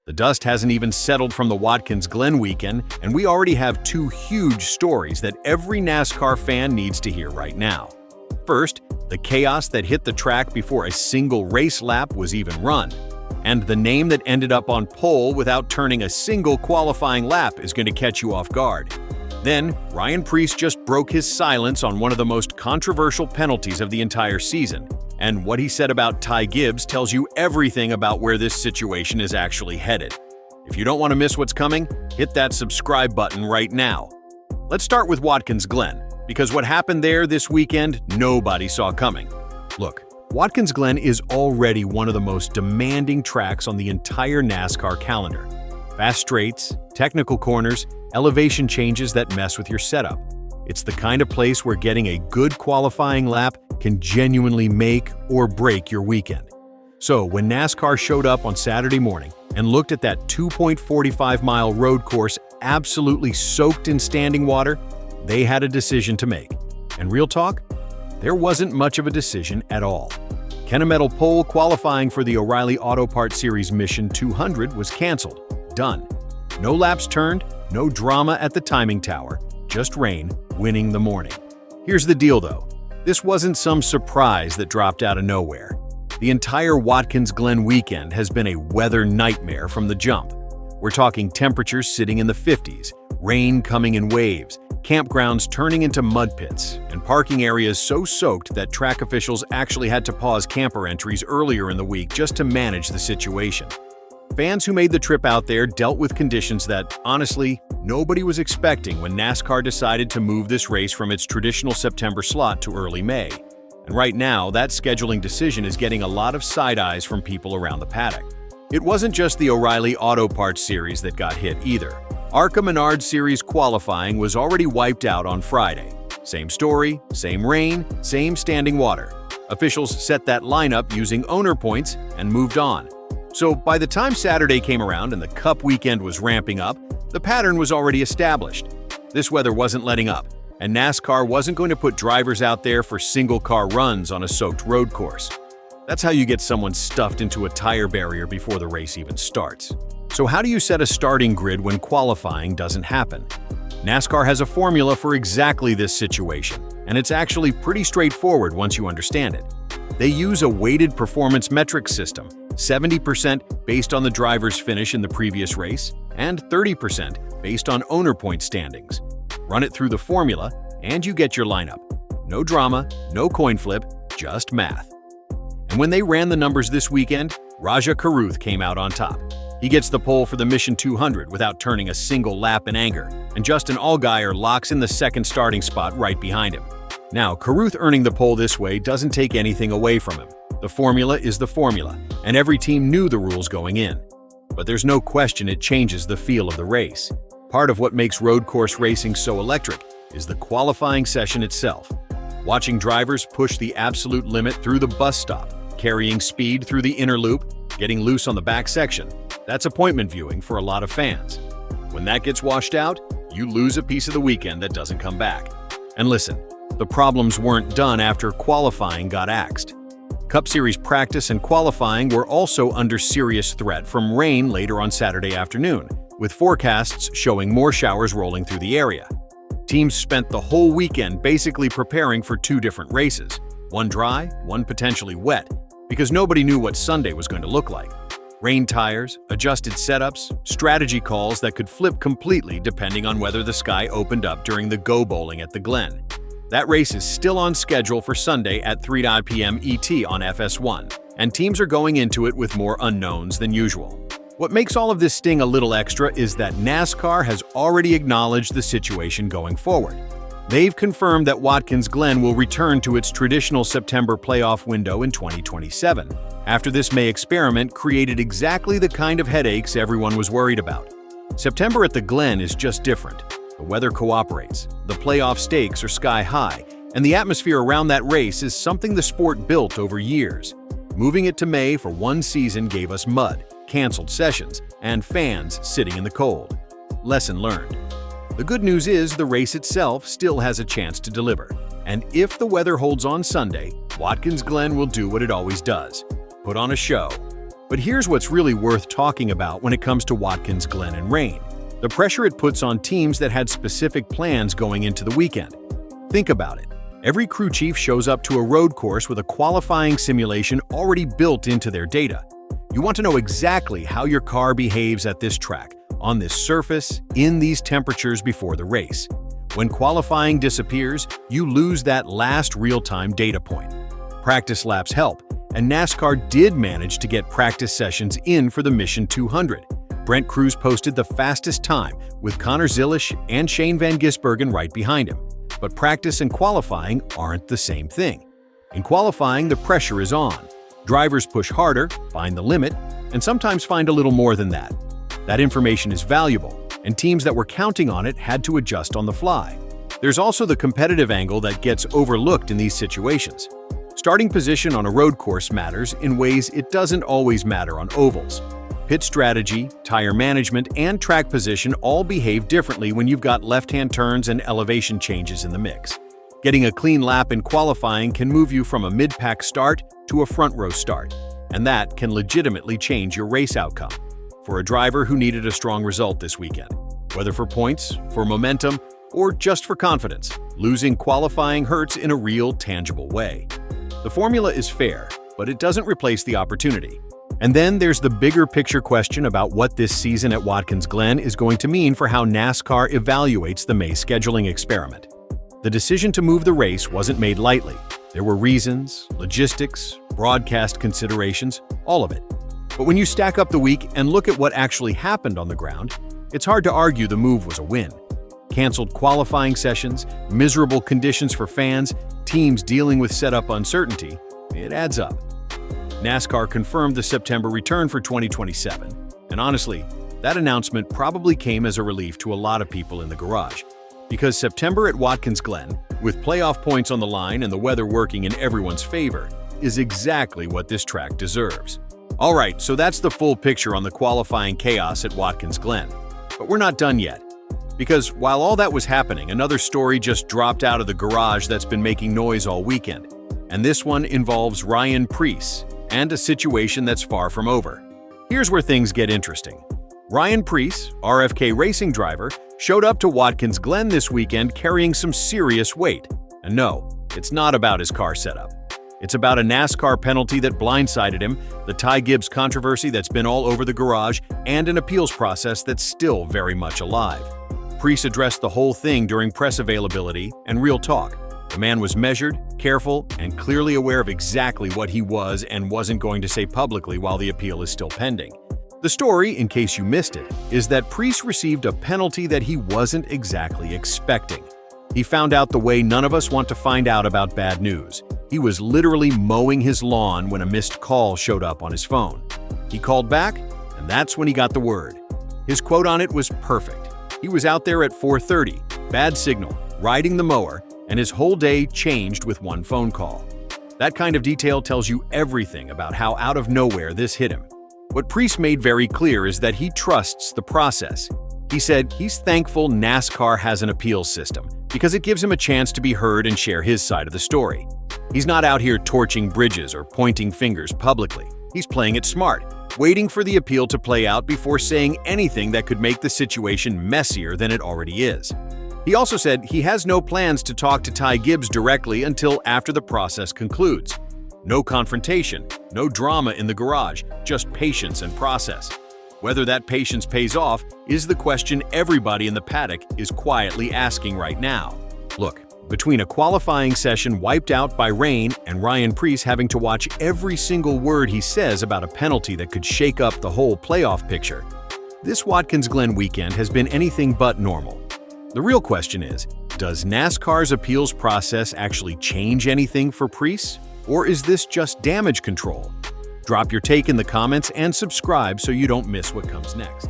The dust hasn't even settled from the Watkins Glen weekend, and we already have two huge stories that every NASCAR fan needs to hear right now. First, the chaos that hit the track before a single race lap was even run. And the name that ended up on pole without turning a single qualifying lap is going to catch you off guard. Then, Ryan Preece just broke his silence on one of the most controversial penalties of the entire season. And what he said about Ty Gibbs tells you everything about where this situation is actually headed. If you don't want to miss what's coming, hit that subscribe button right now. Let's start with Watkins Glen, because what happened there this weekend, nobody saw coming. Look, Watkins Glen is already one of the most demanding tracks on the entire NASCAR calendar. Fast straights, technical corners, elevation changes that mess with your setup. It's the kind of place where getting a good qualifying lap can genuinely make or break your weekend. So when NASCAR showed up on Saturday morning and looked at that 2.45-mile road course absolutely soaked in standing water, they had a decision to make. And real talk, there wasn't much of a decision at all. Kennametal pole qualifying for the O'Reilly Auto Parts Series Mission 200 was canceled. Done. No laps turned, no drama at the timing tower, just rain winning the morning. Here's the deal though. This wasn't some surprise that dropped out of nowhere. The entire Watkins Glen weekend has been a weather nightmare from the jump. We're talking temperatures sitting in the 50s, rain coming in waves, campgrounds turning into mud pits, and parking areas so soaked that track officials actually had to pause camper entries earlier in the week just to manage the situation. Fans who made the trip out there dealt with conditions that, honestly, nobody was expecting when NASCAR decided to move this race from its traditional September slot to early May. And right now, that scheduling decision is getting a lot of side eyes from people around the paddock. It wasn't just the O'Reilly Auto Parts Series that got hit either. ARCA Menard Series qualifying was already wiped out on Friday. Same story, same rain, same standing water. Officials set that lineup using owner points and moved on. So by the time Saturday came around and the Cup weekend was ramping up, the pattern was already established. This weather wasn't letting up, and NASCAR wasn't going to put drivers out there for single-car runs on a soaked road course. That's how you get someone stuffed into a tire barrier before the race even starts. So how do you set a starting grid when qualifying doesn't happen? NASCAR has a formula for exactly this situation, and it's actually pretty straightforward once you understand it. They use a weighted performance metric system, 70% based on the driver's finish in the previous race, and 30% based on owner point standings. Run it through the formula, and you get your lineup. No drama, no coin flip, just math. And when they ran the numbers this weekend, Rajah Caruth came out on top. He gets the pole for the Mission 200 without turning a single lap in anger, and Justin Allgaier locks in the second starting spot right behind him. Now, Caruth earning the pole this way doesn't take anything away from him. The formula is the formula, and every team knew the rules going in. But there's no question it changes the feel of the race. Part of what makes road course racing so electric is the qualifying session itself. Watching drivers push the absolute limit through the bus stop, carrying speed through the inner loop, getting loose on the back section, that's appointment viewing for a lot of fans. When that gets washed out, you lose a piece of the weekend that doesn't come back. And listen, the problems weren't done after qualifying got axed. Cup Series practice and qualifying were also under serious threat from rain later on Saturday afternoon, with forecasts showing more showers rolling through the area. Teams spent the whole weekend basically preparing for two different races, one dry, one potentially wet, because nobody knew what Sunday was going to look like. Rain tires, adjusted setups, strategy calls that could flip completely depending on whether the sky opened up during the Go Bowling at the Glen. That race is still on schedule for Sunday at 3 p.m. ET on FS1, and teams are going into it with more unknowns than usual. What makes all of this sting a little extra is that NASCAR has already acknowledged the situation going forward. They've confirmed that Watkins Glen will return to its traditional September playoff window in 2027, after this May experiment created exactly the kind of headaches everyone was worried about. September at the Glen is just different. The weather cooperates, the playoff stakes are sky high, and the atmosphere around that race is something the sport built over years. Moving it to May for one season gave us mud, canceled sessions, and fans sitting in the cold. Lesson learned. The good news is the race itself still has a chance to deliver. And if the weather holds on Sunday, Watkins Glen will do what it always does: put on a show. But here's what's really worth talking about when it comes to Watkins Glen and rain: the pressure it puts on teams that had specific plans going into the weekend. Think about it. Every crew chief shows up to a road course with a qualifying simulation already built into their data. You want to know exactly how your car behaves at this track, on this surface, in these temperatures before the race. When qualifying disappears, you lose that last real-time data point. Practice laps help, and NASCAR did manage to get practice sessions in for the Mission 200. Brent Cruz posted the fastest time, with Connor Zilisch and Shane Van Gisbergen right behind him. But practice and qualifying aren't the same thing. In qualifying, the pressure is on. Drivers push harder, find the limit, and sometimes find a little more than that. That information is valuable, and teams that were counting on it had to adjust on the fly. There's also the competitive angle that gets overlooked in these situations. Starting position on a road course matters in ways it doesn't always matter on ovals. Pit strategy, tire management, and track position all behave differently when you've got left-hand turns and elevation changes in the mix. Getting a clean lap in qualifying can move you from a mid-pack start to a front-row start, and that can legitimately change your race outcome. For a driver who needed a strong result this weekend, whether for points, for momentum, or just for confidence, losing qualifying hurts in a real, tangible way. The formula is fair, but it doesn't replace the opportunity. And then there's the bigger picture question about what this season at Watkins Glen is going to mean for how NASCAR evaluates the May scheduling experiment. The decision to move the race wasn't made lightly. There were reasons, logistics, broadcast considerations, all of it. But when you stack up the week and look at what actually happened on the ground, it's hard to argue the move was a win. Canceled qualifying sessions, miserable conditions for fans, teams dealing with setup uncertainty, it adds up. NASCAR confirmed the September return for 2027, and honestly, that announcement probably came as a relief to a lot of people in the garage. Because September at Watkins Glen, with playoff points on the line and the weather working in everyone's favor, is exactly what this track deserves. Alright, so that's the full picture on the qualifying chaos at Watkins Glen. But we're not done yet. Because while all that was happening, another story just dropped out of the garage that's been making noise all weekend. And this one involves Ryan Preece, and a situation that's far from over. Here's where things get interesting. Ryan Preece, RFK racing driver, showed up to Watkins Glen this weekend carrying some serious weight. And no, it's not about his car setup. It's about a NASCAR penalty that blindsided him, the Ty Gibbs controversy that's been all over the garage, and an appeals process that's still very much alive. Preece addressed the whole thing during press availability and real talk. The man was measured, careful, and clearly aware of exactly what he was and wasn't going to say publicly while the appeal is still pending. The story, in case you missed it, is that Preece received a penalty that he wasn't exactly expecting. He found out the way none of us want to find out about bad news. He was literally mowing his lawn when a missed call showed up on his phone. He called back, and that's when he got the word. His quote on it was perfect. He was out there at 4:30, bad signal, riding the mower, and his whole day changed with one phone call. That kind of detail tells you everything about how out of nowhere this hit him. What Preece made very clear is that he trusts the process. He said he's thankful NASCAR has an appeals system because it gives him a chance to be heard and share his side of the story. He's not out here torching bridges or pointing fingers publicly. He's playing it smart, waiting for the appeal to play out before saying anything that could make the situation messier than it already is. He also said he has no plans to talk to Ty Gibbs directly until after the process concludes. No confrontation, no drama in the garage, just patience and process. Whether that patience pays off is the question everybody in the paddock is quietly asking right now. Look, between a qualifying session wiped out by rain and Ryan Preece having to watch every single word he says about a penalty that could shake up the whole playoff picture, this Watkins Glen weekend has been anything but normal. The real question is, does NASCAR's appeals process actually change anything for Preece, or is this just damage control? Drop your take in the comments and subscribe so you don't miss what comes next.